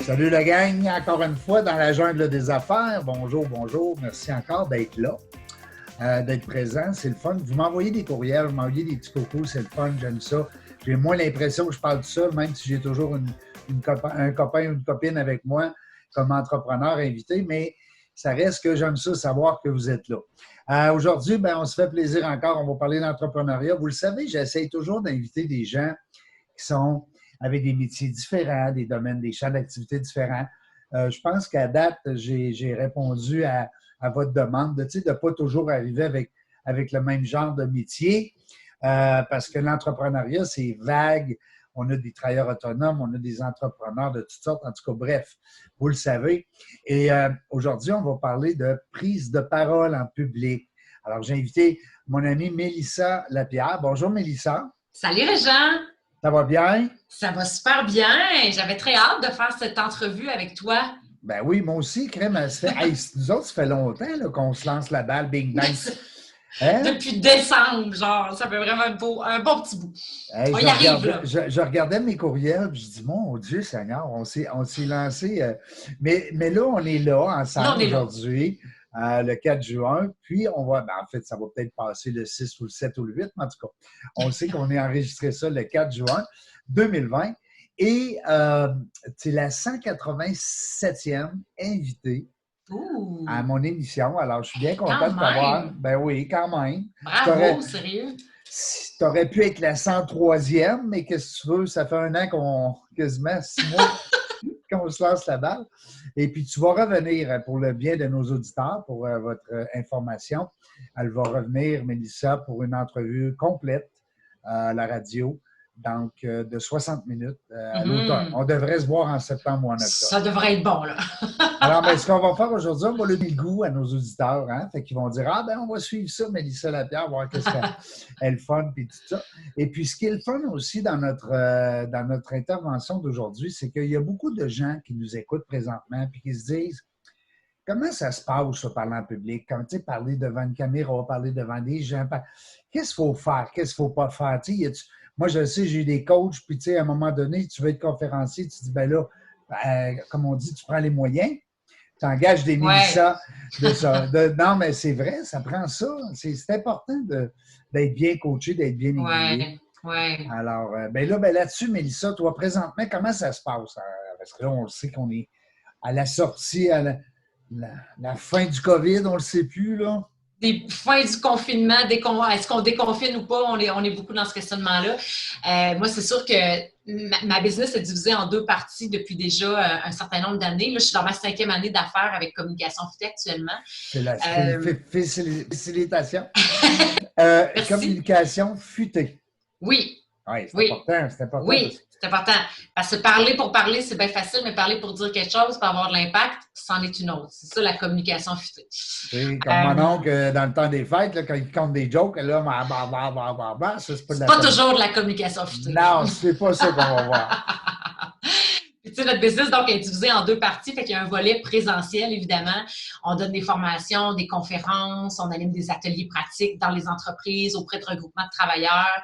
Salut la gang, encore une fois dans la jungle des affaires. Bonjour, bonjour. Merci encore d'être là, d'être présent. C'est le fun. Vous m'envoyez des courriels, vous m'envoyez des petits cocos, c'est le fun, j'aime ça. J'ai moins l'impression que je parle tout seul, même si j'ai toujours un copain ou une copine avec moi comme entrepreneur invité, mais ça reste que j'aime ça, savoir que vous êtes là. Aujourd'hui, on se fait plaisir encore. On va parler d'entrepreneuriat. Vous le savez, j'essaie toujours d'inviter des gens qui sont avec des métiers différents, des domaines, des champs d'activité différents. Je pense qu'à date, j'ai répondu à votre demande de ne pas toujours arriver avec le même genre de métier parce que l'entrepreneuriat, c'est vague. On a des travailleurs autonomes, on a des entrepreneurs de toutes sortes. En tout cas, bref, vous le savez. Et aujourd'hui, on va parler de prise de parole en public. Alors, j'ai invité mon amie Mélissa Lapierre. Bonjour, Mélissa. Salut, Régent. Ça va bien? Ça va super bien. J'avais très hâte de faire cette entrevue avec toi. Ben oui, moi aussi, crème. Nous autres, ça fait longtemps là, qu'on se lance la balle, bing bang. Hein? Depuis décembre, genre, ça fait vraiment un bon petit bout. Hey, je regardais mes courriels, je dis, mon Dieu Seigneur, on s'est lancé. Mais là, on est là ensemble aujourd'hui, le 4 juin. Puis, on va, en fait, ça va peut-être passer le 6 ou le 7 ou le 8, mais en tout cas, on sait qu'on est enregistré ça le 4 juin 2020. Et c'est la 187e invitée à mon émission. Alors, je suis bien content de t'avoir. Ben oui, quand même. Bravo, sérieux. Tu aurais pu être la 103e, mais qu'est-ce que tu veux? Ça fait un an quasiment 6 mois qu'on se lance la balle. Et puis, tu vas revenir pour le bien de nos auditeurs, pour votre information. Elle va revenir, Mélissa, pour une entrevue complète à la radio. Donc, de 60 minutes à l'automne. On devrait se voir en septembre ou en octobre. Ça devrait être bon, là. Alors, ce qu'on va faire aujourd'hui, on va donner le goût à nos auditeurs. Hein? Fait qu'ils vont dire, on va suivre ça, Mélissa Lapierre, voir qu'est-ce qu'elle est le fun, puis tout ça. Et puis, ce qui est le fun aussi dans notre intervention d'aujourd'hui, c'est qu'il y a beaucoup de gens qui nous écoutent présentement, puis qui se disent, comment ça se passe, ça, parler en public? Comme, tu sais, parler devant une caméra, parler devant des gens. Qu'est-ce qu'il faut faire? Qu'est-ce qu'il ne faut pas faire? Moi, je sais, j'ai eu des coachs, puis tu sais, à un moment donné, tu veux être conférencier, tu dis, comme on dit, tu prends les moyens, tu engages des Mélissa de ça. Non, mais c'est vrai, ça prend ça. C'est important d'être bien coaché, d'être bien aiguillé. Ouais. Alors, là-dessus, Mélissa, toi, présentement, comment ça se passe? Parce que là, on le sait qu'on est à la sortie, à la fin du COVID, on ne le sait plus, là. Des fins du confinement, est-ce qu'on déconfine ou pas? On est beaucoup dans ce questionnement-là. Moi, c'est sûr que ma business est divisée en 2 parties depuis déjà un certain nombre d'années. Là, je suis dans ma 5e année d'affaires avec Communication Futée actuellement. Félicitations. Communication Futée. Oui. Oui, c'est important. Oui, c'est important. Parce que parler pour parler, c'est bien facile, mais parler pour dire quelque chose, pour avoir de l'impact, c'en est une autre. C'est ça, la communication futée. C'est comme mon oncle, dans le temps des fêtes, là, quand il compte des jokes, là, ça, c'est pas toujours de la communication futée. Non, c'est pas ça qu'on va voir. Puis, tu sais, notre business, donc, est divisé en 2 parties. Fait qu'il y a un volet présentiel, évidemment. On donne des formations, des conférences, on anime des ateliers pratiques dans les entreprises, auprès de regroupements de travailleurs.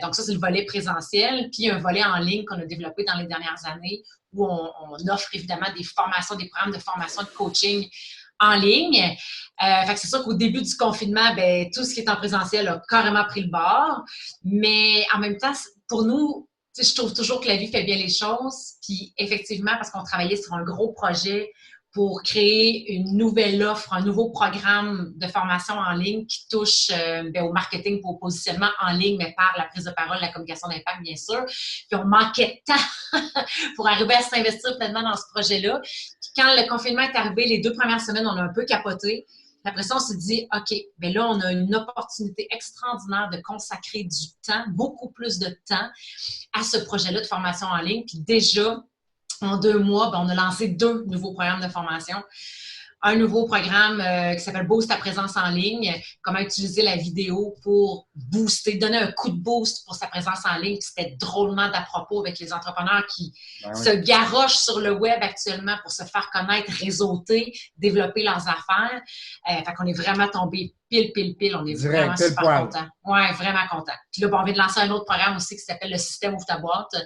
Donc, ça, c'est le volet présentiel. Puis, il y a un volet en ligne qu'on a développé dans les dernières années où on offre, évidemment, des formations, des programmes de formation de coaching en ligne. Fait que c'est sûr qu'au début du confinement, tout ce qui est en présentiel a carrément pris le bord. Mais en même temps, pour nous, je trouve toujours que la vie fait bien les choses. Puis effectivement, parce qu'on travaillait sur un gros projet pour créer une nouvelle offre, un nouveau programme de formation en ligne qui touche au marketing, au positionnement en ligne, mais par la prise de parole, la communication d'impact, bien sûr. Puis on manquait de temps pour arriver à s'investir pleinement dans ce projet-là. Puis quand le confinement est arrivé, les 2 premières semaines, on a un peu capoté. Après ça, on s'est dit, OK, bien là, on a une opportunité extraordinaire de consacrer du temps, beaucoup plus de temps à ce projet-là de formation en ligne. Puis déjà, en 2 mois, on a lancé 2 nouveaux programmes de formation. un nouveau programme qui s'appelle Boost ta présence en ligne, comment utiliser la vidéo pour booster, donner un coup de boost pour sa présence en ligne. C'était drôlement d'à propos avec les entrepreneurs qui se garochent sur le web actuellement pour se faire connaître, réseauter, développer leurs affaires. Fait qu'on est vraiment tombé pile. On est vraiment super contents. Ouais, vraiment contents. Puis là, on vient de lancer un autre programme aussi qui s'appelle le système Ouvre ta boîte,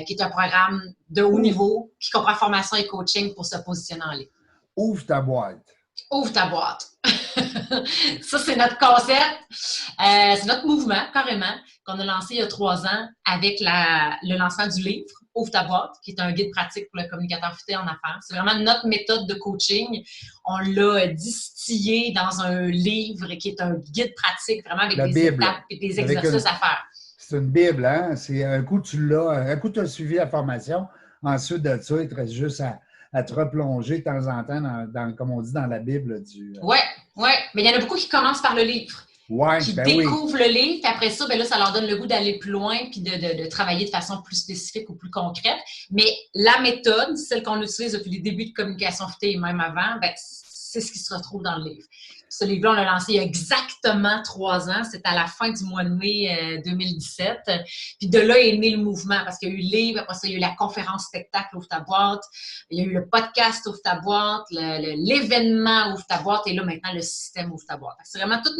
qui est un programme de haut niveau qui comprend formation et coaching pour se positionner en ligne. Ouvre ta boîte. Ouvre ta boîte. Ça, c'est notre concept. C'est notre mouvement, carrément, qu'on a lancé il y a 3 ans avec le lancement du livre Ouvre ta boîte, qui est un guide pratique pour le communicateur futé en affaires. C'est vraiment notre méthode de coaching. On l'a distillé dans un livre qui est un guide pratique, vraiment avec des étapes et des exercices à faire. C'est une Bible, hein? C'est un coup, tu as suivi la formation. Ensuite de ça, il te reste juste à te replonger de temps en temps, comme on dit, dans la Bible du... Oui. Mais il y en a beaucoup qui commencent par le livre. Qui découvrent le livre, puis après ça, là, ça leur donne le goût d'aller plus loin puis de travailler de façon plus spécifique ou plus concrète. Mais la méthode, celle qu'on utilise depuis les débuts de Communication Futée et même avant, c'est ce qui se retrouve dans le livre. Ce livre-là, on l'a lancé il y a exactement 3 ans. C'était à la fin du mois de mai 2017. Puis de là est né le mouvement parce qu'il y a eu le livre, après ça, il y a eu la conférence spectacle Ouvre ta boîte, il y a eu le podcast Ouvre ta boîte, l'événement Ouvre ta boîte et là, maintenant, le système Ouvre ta boîte. C'est vraiment toute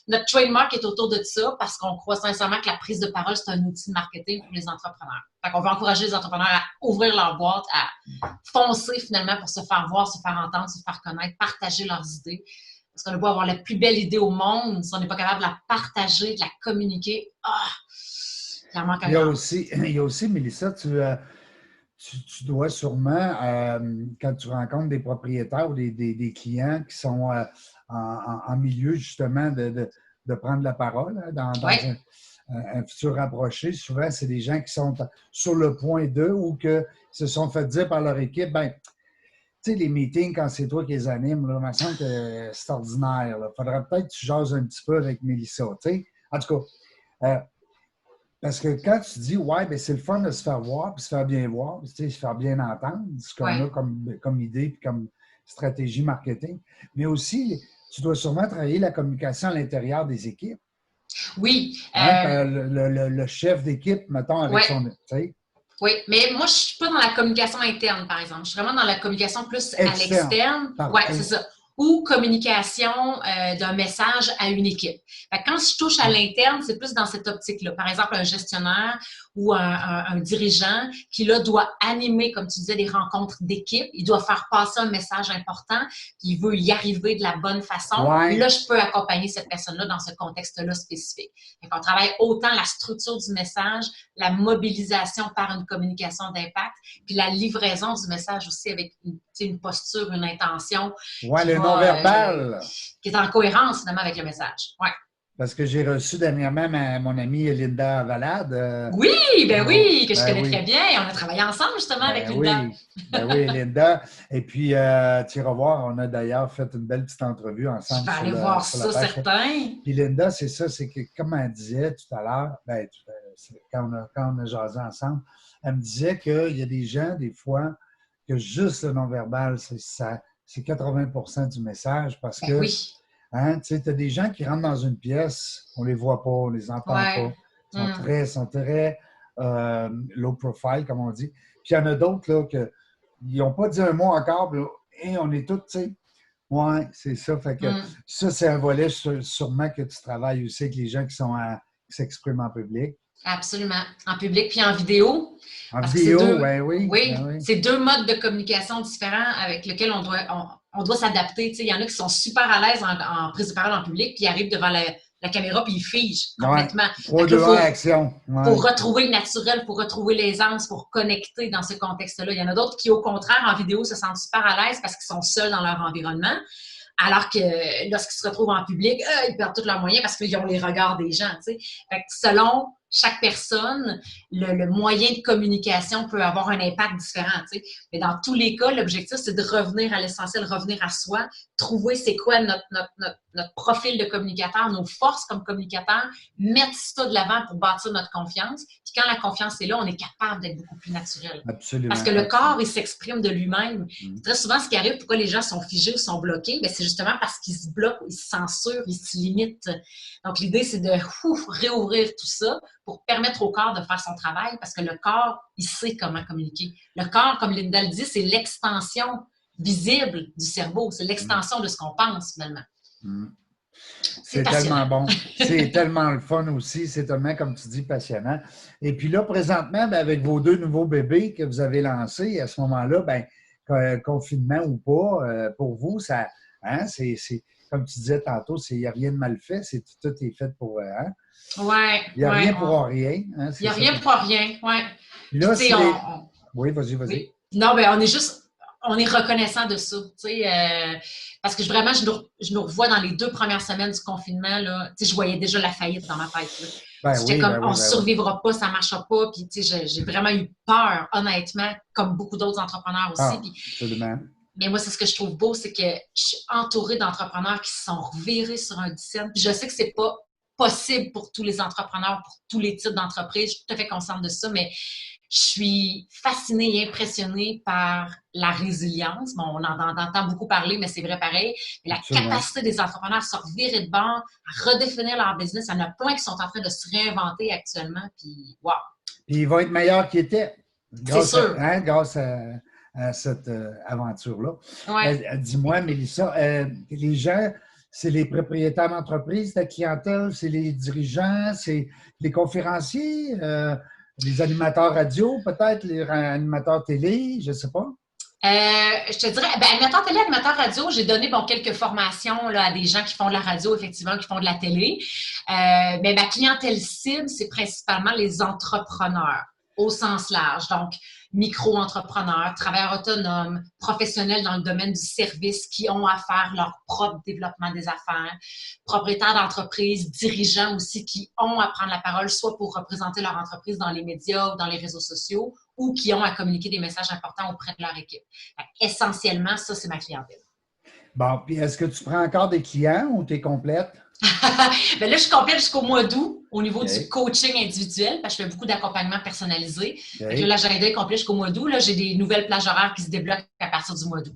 notre trademark est autour de ça parce qu'on croit sincèrement que la prise de parole, c'est un outil de marketing pour les entrepreneurs. Fait qu'on veut encourager les entrepreneurs à ouvrir leur boîte, à foncer finalement pour se faire voir, se faire entendre, se faire connaître, partager leurs idées. Parce qu'on a beau avoir la plus belle idée au monde, si on n'est pas capable de la partager, de la communiquer, clairement, il y a aussi, Mélissa, tu dois sûrement, quand tu rencontres des propriétaires ou des clients qui sont en milieu justement de prendre la parole dans un futur rapproché, souvent c'est des gens qui sont sur le point d'eux ou qui se sont fait dire par leur équipe, tu sais, les meetings, quand c'est toi qui les animes, là, il me semble que c'est ordinaire. Il faudrait peut-être que tu jases un petit peu avec Mélissa. Tu sais? En tout cas, parce que quand tu dis, c'est le fun de se faire voir, puis se faire bien voir, puis, se faire bien entendre, ce qu'on a comme idée, puis comme stratégie marketing, mais aussi, tu dois sûrement travailler la communication à l'intérieur des équipes. Oui. Le chef d'équipe, mettons, avec son... Tu sais? Oui, mais moi, je ne suis pas dans la communication interne, par exemple. Je suis vraiment dans la communication plus à l'externe. Oui, c'est ça. Ou communication d'un message à une équipe. Fait que quand je touche à l'interne, c'est plus dans cette optique-là. Par exemple, un gestionnaire ou un dirigeant qui, là, doit animer, comme tu disais, des rencontres d'équipe. Il doit faire passer un message important. Il veut y arriver de la bonne façon. Ouais. Là, je peux accompagner cette personne-là dans ce contexte-là spécifique. Fait qu'on travaille autant la structure du message, la mobilisation par une communication d'impact, puis la livraison du message aussi avec une posture, une intention. Oui, le non-verbal. Qui est en cohérence, finalement, avec le message. Ouais. Parce que j'ai reçu dernièrement mon amie Linda Valade. Oui, que je connais très bien. On a travaillé ensemble, justement, avec Linda. Oui, Linda. Et puis, tu iras voir, on a d'ailleurs fait une belle petite entrevue ensemble. Je vais aller voir ça, certain. Puis Linda, c'est ça, c'est que, comme elle disait tout à l'heure, quand on a jasé ensemble, elle me disait qu'il y a des gens, des fois, que juste le non-verbal, c'est 80% du message parce que hein, tu as des gens qui rentrent dans une pièce, on ne les voit pas, on ne les entend pas. Ils sont très low profile, comme on dit. Puis il y en a d'autres là, qui n'ont pas dit un mot encore, et on est tous, tu sais, c'est ça. Fait que ça, c'est un volet sûrement que tu travailles aussi avec les gens qui s'expriment en public. Absolument. En public puis en vidéo. En vidéo, oui. Oui, c'est 2 modes de communication différents avec lesquels on doit s'adapter. Il y en a qui sont super à l'aise en prise de parole en public, puis ils arrivent devant la caméra, puis ils figent complètement. 3, 2, 1, action. Pour retrouver le naturel, pour retrouver l'aisance, pour connecter dans ce contexte-là. Il y en a d'autres qui, au contraire, en vidéo, se sentent super à l'aise parce qu'ils sont seuls dans leur environnement. Alors que lorsqu'ils se retrouvent en public, ils perdent tous leurs moyens parce qu'ils ont les regards des gens. Fait que selon chaque personne, le moyen de communication peut avoir un impact différent, tu sais. Mais dans tous les cas, l'objectif, c'est de revenir à l'essentiel, revenir à soi, trouver c'est quoi notre profil de communicateur, nos forces comme communicateur, mettre ça de l'avant pour bâtir notre confiance. Puis quand la confiance est là, on est capable d'être beaucoup plus naturel. Absolument. Parce que le corps, il s'exprime de lui-même. Très souvent, ce qui arrive, pourquoi les gens sont figés ou sont bloqués, c'est justement parce qu'ils se bloquent, ils se censurent, ils se limitent. Donc, l'idée, c'est de réouvrir tout ça pour permettre au corps de faire son travail, parce que le corps, il sait comment communiquer. Le corps, comme Linda le dit, c'est l'extension visible du cerveau. C'est l'extension de ce qu'on pense, finalement. C'est tellement bon. C'est tellement le fun aussi. C'est tellement, comme tu dis, passionnant. Et puis là, présentement, avec vos 2 nouveaux bébés que vous avez lancés, à ce moment-là, confinement ou pas, pour vous, ça, hein, c'est comme tu disais tantôt, il n'y a rien de mal fait. Tout est fait pour... Hein? Ouais. Il n'y a rien pour rien. Hein, il n'y a rien pour rien, oui. Là, Oui, vas-y. Oui. Non, on est reconnaissant de ça, parce que vraiment, je nous revois dans les 2 premières semaines du confinement, là, je voyais déjà la faillite dans ma tête. J'étais on ne survivra pas, ça ne marchera pas, puis j'ai vraiment eu peur, honnêtement, comme beaucoup d'autres entrepreneurs aussi. Absolument. Mais moi, c'est ce que je trouve beau, c'est que je suis entourée d'entrepreneurs qui se sont revirés sur un dixième. Puis je sais que c'est pas possible pour tous les entrepreneurs, pour tous les types d'entreprises. Je suis tout à fait consciente de ça, mais je suis fascinée et impressionnée par la résilience. Bon, on en entend beaucoup parler, mais c'est vrai pareil. Mais la capacité des entrepreneurs à se revirer de bord, à redéfinir leur business. Il y en a plein qui sont en train de se réinventer actuellement. Puis, wow! Puis ils vont être meilleurs qu'ils étaient. C'est sûr. Grâce à cette aventure-là. Ouais. Dis-moi, Mélissa, les gens, c'est les propriétaires d'entreprise, ta clientèle, c'est les dirigeants, c'est les conférenciers, les animateurs radio, peut-être, les animateurs télé, je ne sais pas. Je te dirais, animateur télé, animateur radio, j'ai donné quelques formations là, à des gens qui font de la radio, effectivement, qui font de la télé. Mais ma clientèle cible, c'est principalement les entrepreneurs au sens large. Donc, micro-entrepreneurs, travailleurs autonomes, professionnels dans le domaine du service qui ont à faire leur propre développement des affaires, propriétaires d'entreprises, dirigeants aussi qui ont à prendre la parole, soit pour représenter leur entreprise dans les médias ou dans les réseaux sociaux, ou qui ont à communiquer des messages importants auprès de leur équipe. Essentiellement, ça, c'est ma clientèle. Bon, puis est-ce que tu prends encore des clients ou tu es complète? Là, je suis complète jusqu'au mois d'août au niveau du coaching individuel, parce que je fais beaucoup d'accompagnement personnalisé. L'agenda est complet jusqu'au mois d'août. Là, j'ai des nouvelles plages horaires qui se débloquent à partir du mois d'août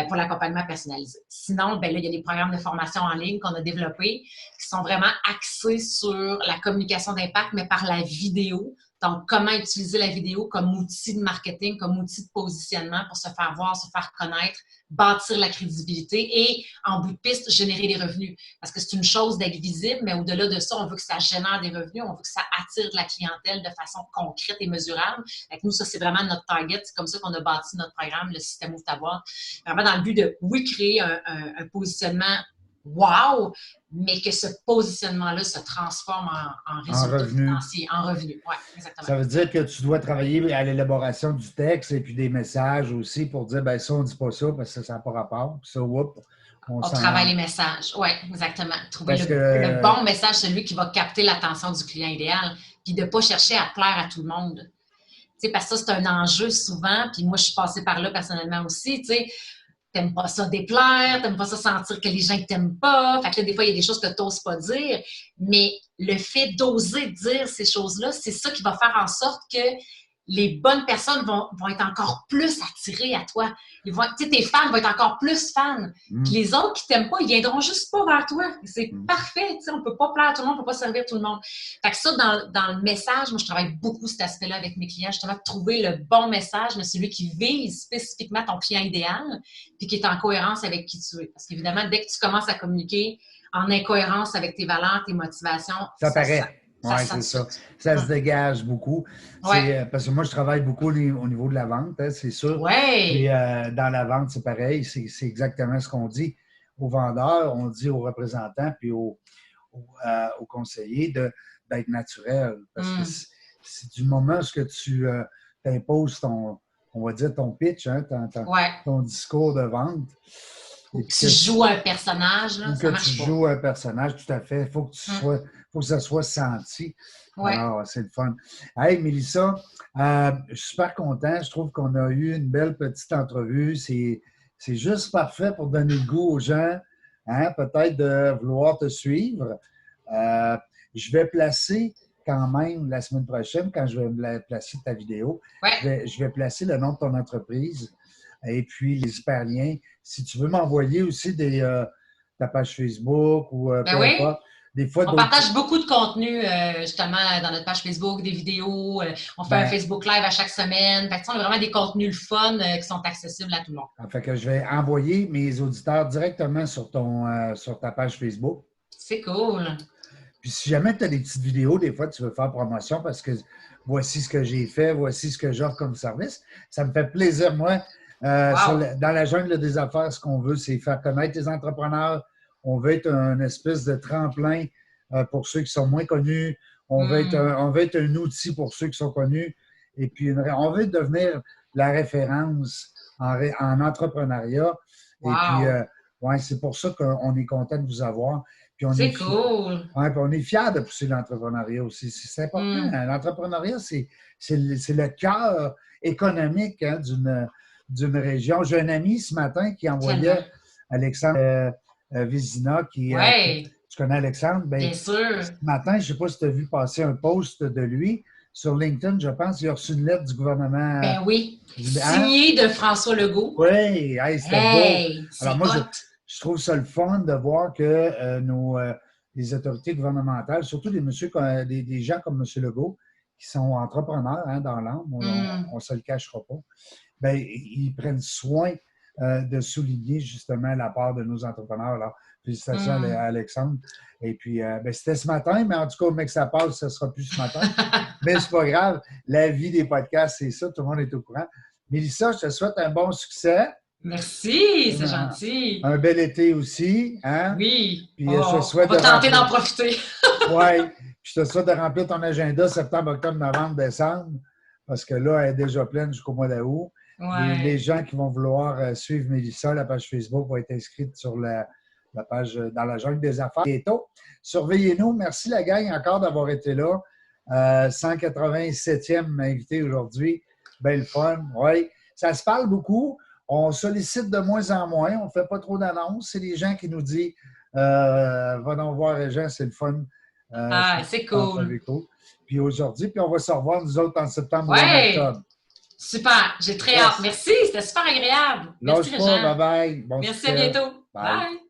pour l'accompagnement personnalisé. Sinon, là, il y a des programmes de formation en ligne qu'on a développés qui sont vraiment axés sur la communication d'impact, mais par la vidéo. Donc, comment utiliser la vidéo comme outil de marketing, comme outil de positionnement pour se faire voir, se faire connaître, bâtir la crédibilité et, en bout de piste, générer des revenus. Parce que c'est une chose d'être visible, mais au-delà de ça, on veut que ça génère des revenus, on veut que ça attire de la clientèle de façon concrète et mesurable. Avec nous, ça, c'est vraiment notre target. C'est comme ça qu'on a bâti notre programme, le système Ouvre ta boîte. Vraiment dans le but de, oui, créer un positionnement wow, mais que ce positionnement-là se transforme en résultat financier, en revenu. Oui, exactement. Ça veut dire que tu dois travailler à l'élaboration du texte et puis des messages aussi pour dire, ça, on ne dit pas ça parce que ça n'a pas rapport. Puis ça, on travaille les messages. Oui, exactement. Trouver le bon message, celui qui va capter l'attention du client idéal, puis de ne pas chercher à plaire à tout le monde. Tu sais, parce que ça, c'est un enjeu souvent, puis moi, je suis passée par là personnellement aussi, tu sais. T'aimes pas ça déplaire, t'aimes pas ça sentir que les gens ne t'aiment pas. Fait que là, des fois, il y a des choses que tu n'oses pas dire. Mais le fait d'oser dire ces choses-là, c'est ça qui va faire en sorte que les bonnes personnes vont être encore plus attirées à toi. Tes fans vont être encore plus fans. Puis les autres qui t'aiment pas, ils viendront juste pas vers toi. C'est parfait. On ne peut pas plaire à tout le monde, on ne peut pas servir tout le monde. Fait que ça, dans le message, moi, je travaille beaucoup cet aspect-là avec mes clients, justement, de trouver le bon message, mais celui qui vise spécifiquement ton client idéal, puis qui est en cohérence avec qui tu es. Parce qu'évidemment, dès que tu commences à communiquer en incohérence avec tes valeurs, tes motivations, ça paraît. Oui, c'est ça. Ça se dégage beaucoup. Parce que moi, je travaille beaucoup au niveau de la vente, c'est sûr. Ouais. Et dans la vente, c'est pareil. C'est exactement ce qu'on dit aux vendeurs, on dit aux représentants puis aux conseillers d'être naturel. Parce que c'est du moment où tu t'imposes on va dire ton pitch, ton discours de vente. Ou que tu joues un personnage, là, ou ça que marche tu pas. joues un personnage, tout à fait. Il faut que ça soit senti. Ouais. Alors, c'est le fun. Hey, Mélissa, je suis super content. Je trouve qu'on a eu une belle petite entrevue. C'est juste parfait pour donner le goût aux gens, hein, peut-être de vouloir te suivre. Je vais placer quand même la semaine prochaine, quand je vais placer ta vidéo, Ouais. je vais placer le nom de ton entreprise et puis les hyperliens. Si tu veux m'envoyer aussi ta page Facebook ou Ben peu oui. importe. Des fois, On partage beaucoup de contenu, justement, dans notre page Facebook, des vidéos. On fait un Facebook Live à chaque semaine. Fait que, on a vraiment des contenus le fun qui sont accessibles à tout le monde. Fait que je vais envoyer mes auditeurs directement sur ta page Facebook. C'est cool. Puis si jamais tu as des petites vidéos, des fois, tu veux faire promotion parce que voici ce que j'ai fait, voici ce que j'offre comme service, ça me fait plaisir, moi. Dans la jungle des affaires, ce qu'on veut, c'est faire connaître les entrepreneurs. On veut être une espèce de tremplin pour ceux qui sont moins connus. On veut être un outil pour ceux qui sont connus. Et puis, on veut devenir la référence en entrepreneuriat. Wow. Et puis, c'est pour ça qu'on est content de vous avoir. C'est cool. Ouais, puis on est fiers de pousser l'entrepreneuriat aussi. C'est important. L'entrepreneuriat, c'est le cœur économique, hein, d'une région. J'ai un ami ce matin qui envoyait Alexandre Vézina, tu connais Alexandre? Bien sûr. Ce matin, je ne sais pas si tu as vu passer un post de lui sur LinkedIn, je pense, il a reçu une lettre du gouvernement. Ben oui. Signée de François Legault. Oui, c'était beau. Alors moi, je trouve ça le fun de voir que les autorités gouvernementales, surtout des gens comme M. Legault, qui sont entrepreneurs, hein, dans l'âme, on ne se le cachera pas, ben, ils prennent soin de souligner justement la part de nos entrepreneurs. Alors, félicitations à Alexandre. Et puis, c'était ce matin, mais en tout cas, au mec, ça passe, ça ne sera plus ce matin. Mais c'est pas grave. La vie des podcasts, c'est ça, tout le monde est au courant. Mélissa, je te souhaite un bon succès. Merci, c'est gentil. Un bel été aussi, hein? Oui. Puis, je te souhaite on va tenter d'en profiter. Oui. Je te souhaite de remplir ton agenda septembre, octobre, novembre, décembre, parce que là, elle est déjà pleine jusqu'au mois d'août. Ouais. Les gens qui vont vouloir suivre Mélissa, la page Facebook va être inscrite sur la page dans la jungle des affaires. Bientôt. Surveillez-nous. Merci la gang encore d'avoir été là. 187e invité aujourd'hui. Belle fun. Oui. Ça se parle beaucoup. On sollicite de moins en moins. On ne fait pas trop d'annonces. C'est les gens qui nous disent va donc voir les gens, c'est le fun. C'est cool. Puis aujourd'hui, on va se revoir nous autres en septembre ou en octobre. Super. J'ai très hâte. Merci. C'était super agréable. Merci, Lâche pas. Bye bye. Merci, à bientôt. Bye.